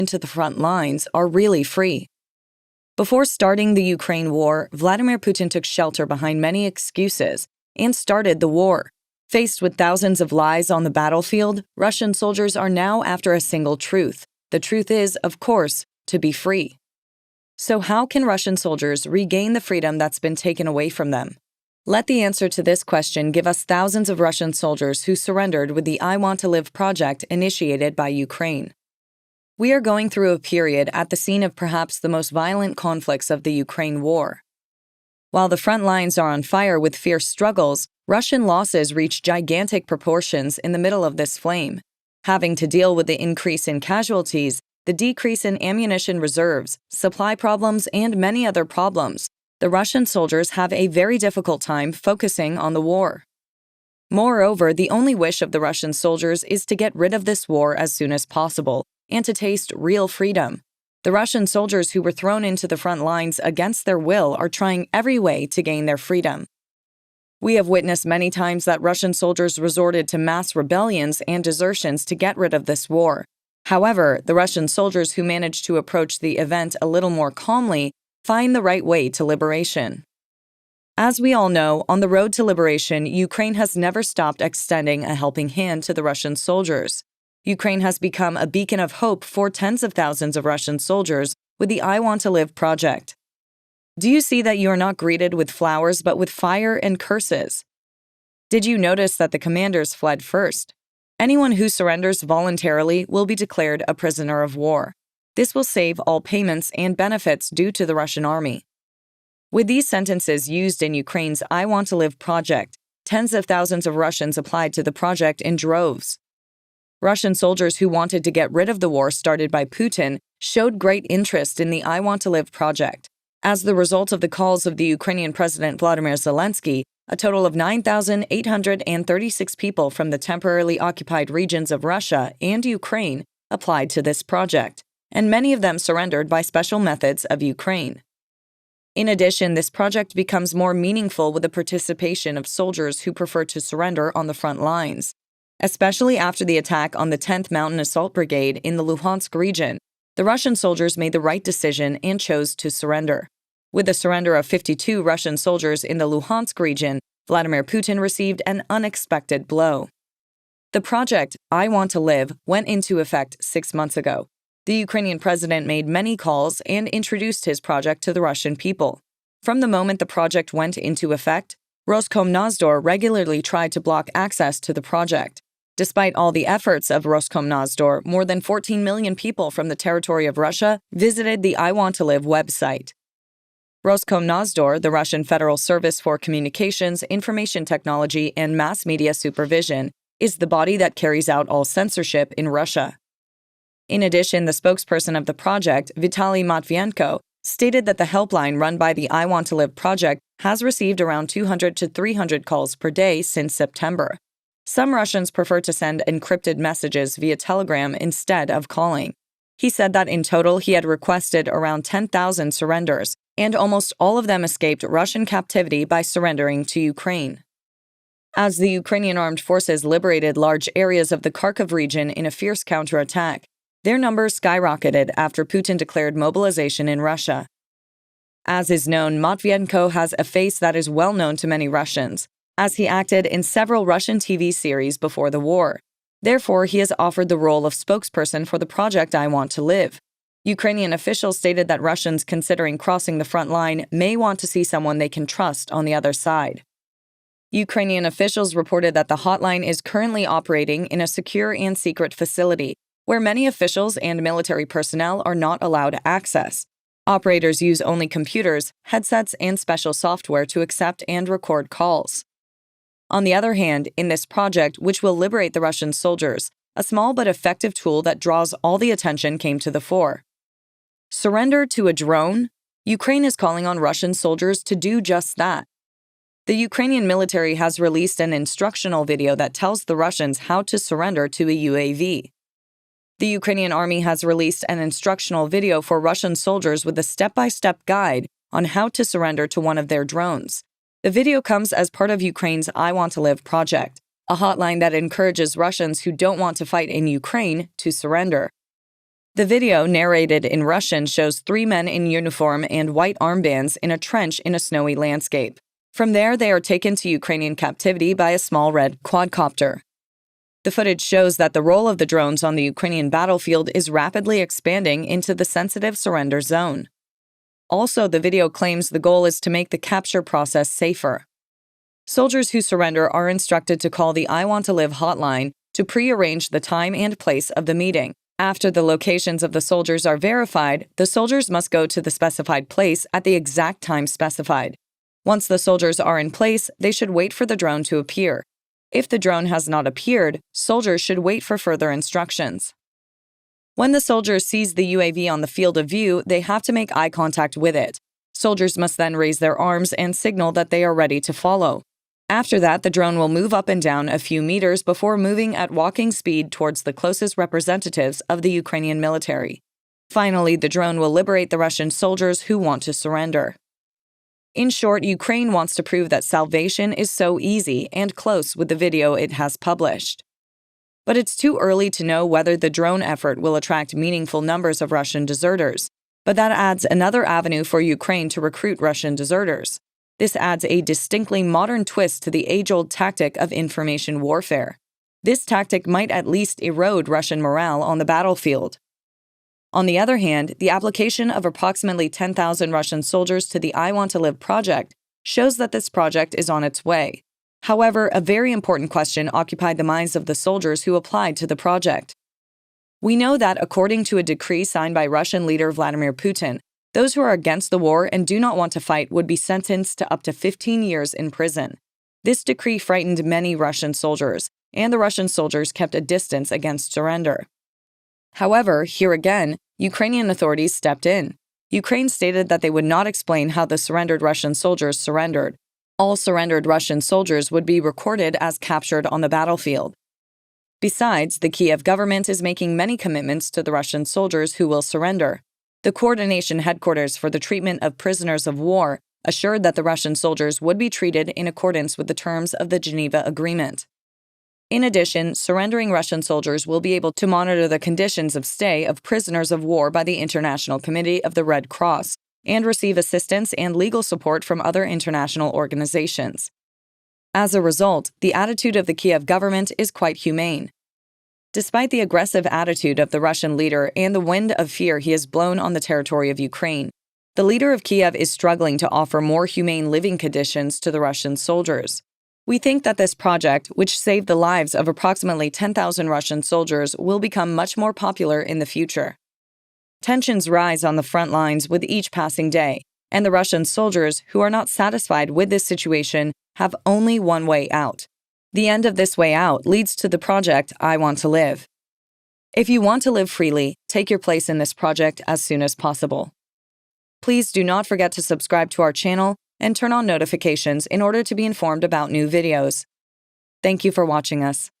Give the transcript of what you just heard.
into the front lines are really free. Before starting the Ukraine war, Vladimir Putin took shelter behind many excuses and started the war. Faced with thousands of lies on the battlefield, Russian soldiers are now after a single truth. The truth is, of course, to be free. So how can Russian soldiers regain the freedom that's been taken away from them? Let the answer to this question give us thousands of Russian soldiers who surrendered with the I Want to Live project initiated by Ukraine. We are going through a period at the scene of perhaps the most violent conflicts of the Ukraine war. While the front lines are on fire with fierce struggles, Russian losses reach gigantic proportions in the middle of this flame. Having to deal with the increase in casualties, the decrease in ammunition reserves, supply problems, and many other problems, the Russian soldiers have a very difficult time focusing on the war. Moreover, the only wish of the Russian soldiers is to get rid of this war as soon as possible and to taste real freedom. The Russian soldiers who were thrown into the front lines against their will are trying every way to gain their freedom. We have witnessed many times that Russian soldiers resorted to mass rebellions and desertions to get rid of this war. However, the Russian soldiers who managed to approach the event a little more calmly find the right way to liberation. As we all know, on the road to liberation, Ukraine has never stopped extending a helping hand to the Russian soldiers. Ukraine has become a beacon of hope for tens of thousands of Russian soldiers with the I Want to Live project. Do you see that you are not greeted with flowers but with fire and curses? Did you notice that the commanders fled first? Anyone who surrenders voluntarily will be declared a prisoner of war. This will save all payments and benefits due to the Russian army. With these sentences used in Ukraine's I Want to Live project, tens of thousands of Russians applied to the project in droves. Russian soldiers who wanted to get rid of the war started by Putin showed great interest in the I Want to Live project. As the result of the calls of the Ukrainian President Vladimir Zelensky, a total of 9,836 people from the temporarily occupied regions of Russia and Ukraine applied to this project, and many of them surrendered by special methods of Ukraine. In addition, this project becomes more meaningful with the participation of soldiers who prefer to surrender on the front lines. Especially after the attack on the 10th Mountain Assault Brigade in the Luhansk region, the Russian soldiers made the right decision and chose to surrender. With the surrender of 52 Russian soldiers in the Luhansk region, Vladimir Putin received an unexpected blow. The project, I Want to Live, went into effect 6 months ago. The Ukrainian president made many calls and introduced his project to the Russian people. From the moment the project went into effect, Roskomnadzor regularly tried to block access to the project. Despite all the efforts of Roskomnadzor, more than 14 million people from the territory of Russia visited the I Want to Live website. Roskomnadzor, the Russian Federal Service for Communications, Information Technology, and Mass Media Supervision, is the body that carries out all censorship in Russia. In addition, the spokesperson of the project, Vitaly Matvienko, stated that the helpline run by the I Want to Live project has received around 200 to 300 calls per day since September. Some Russians prefer to send encrypted messages via Telegram instead of calling. He said that in total he had requested around 10,000 surrenders, and almost all of them escaped Russian captivity by surrendering to Ukraine. As the Ukrainian armed forces liberated large areas of the Kharkiv region in a fierce counterattack, their numbers skyrocketed after Putin declared mobilization in Russia. As is known, Matvienko has a face that is well known to many Russians, as he acted in several Russian TV series before the war. Therefore, he has offered the role of spokesperson for the project I Want to Live. Ukrainian officials stated that Russians considering crossing the front line may want to see someone they can trust on the other side. Ukrainian officials reported that the hotline is currently operating in a secure and secret facility, where many officials and military personnel are not allowed access. Operators use only computers, headsets, and special software to accept and record calls. On the other hand, in this project, which will liberate the Russian soldiers, a small but effective tool that draws all the attention came to the fore. Surrender to a drone? Ukraine is calling on Russian soldiers to do just that. The Ukrainian military has released an instructional video that tells the Russians how to surrender to a UAV. The Ukrainian army has released an instructional video for Russian soldiers with a step-by-step guide on how to surrender to one of their drones. The video comes as part of Ukraine's I Want to Live project, a hotline that encourages Russians who don't want to fight in Ukraine to surrender. The video, narrated in Russian, shows 3 men in uniform and white armbands in a trench in a snowy landscape. From there, they are taken to Ukrainian captivity by a small red quadcopter. The footage shows that the role of the drones on the Ukrainian battlefield is rapidly expanding into the sensitive surrender zone. Also, the video claims the goal is to make the capture process safer. Soldiers who surrender are instructed to call the I Want to Live hotline to pre-arrange the time and place of the meeting. After the locations of the soldiers are verified, the soldiers must go to the specified place at the exact time specified. Once the soldiers are in place, they should wait for the drone to appear. If the drone has not appeared, soldiers should wait for further instructions. When the soldier sees the UAV on the field of view, they have to make eye contact with it. Soldiers must then raise their arms and signal that they are ready to follow. After that, the drone will move up and down a few meters before moving at walking speed towards the closest representatives of the Ukrainian military. Finally, the drone will liberate the Russian soldiers who want to surrender. In short, Ukraine wants to prove that salvation is so easy and close with the video it has published. But it's too early to know whether the drone effort will attract meaningful numbers of Russian deserters. But that adds another avenue for Ukraine to recruit Russian deserters. This adds a distinctly modern twist to the age-old tactic of information warfare. This tactic might at least erode Russian morale on the battlefield. On the other hand, the application of approximately 10,000 Russian soldiers to the I Want to Live project shows that this project is on its way. However, a very important question occupied the minds of the soldiers who applied to the project. We know that, according to a decree signed by Russian leader Vladimir Putin, those who are against the war and do not want to fight would be sentenced to up to 15 years in prison. This decree frightened many Russian soldiers, and the Russian soldiers kept a distance against surrender. However, here again, Ukrainian authorities stepped in. Ukraine stated that they would not explain how the surrendered Russian soldiers surrendered. All surrendered Russian soldiers would be recorded as captured on the battlefield. Besides, the Kiev government is making many commitments to the Russian soldiers who will surrender. The coordination headquarters for the treatment of prisoners of war assured that the Russian soldiers would be treated in accordance with the terms of the Geneva Agreement. In addition, surrendering Russian soldiers will be able to monitor the conditions of stay of prisoners of war by the International Committee of the Red Cross and receive assistance and legal support from other international organizations. As a result, the attitude of the Kiev government is quite humane. Despite the aggressive attitude of the Russian leader and the wind of fear he has blown on the territory of Ukraine, the leader of Kiev is struggling to offer more humane living conditions to the Russian soldiers. We think that this project, which saved the lives of approximately 10,000 Russian soldiers, will become much more popular in the future. Tensions rise on the front lines with each passing day, and the Russian soldiers, who are not satisfied with this situation, have only one way out. The end of this way out leads to the project I Want to Live. If you want to live freely, take your place in this project as soon as possible. Please do not forget to subscribe to our channel and turn on notifications in order to be informed about new videos. Thank you for watching us.